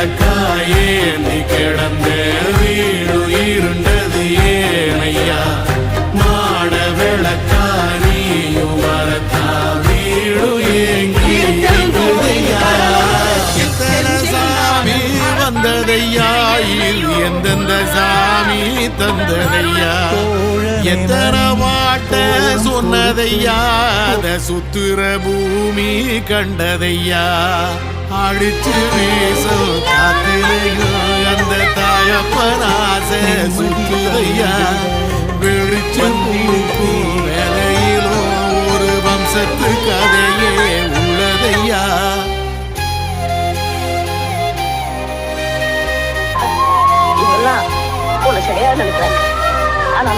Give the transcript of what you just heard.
விளக்காயேந்தி கிடந்த வீடு இருண்டது ஏனையா மாட விளக்கா நீயும் வரத்தா வீடு ஏங்கி எத்தனை சாமி வந்ததையா எந்தெந்த சாமி தந்ததையா எத்தனை வாட்ட சொன்னதையா அத சுத்துற பூமி கண்டதையா அடிச்சு வீசும் காத்திரையும் அந்த தாயப்பனாச சுத்துதையா வெளிச்சம் வேலையிலும் ஒரு வம்சத்து கதையே உள்ளதையா இதெல்லாம் உன்னை சரியா நினைக்கிறேன் ஆனா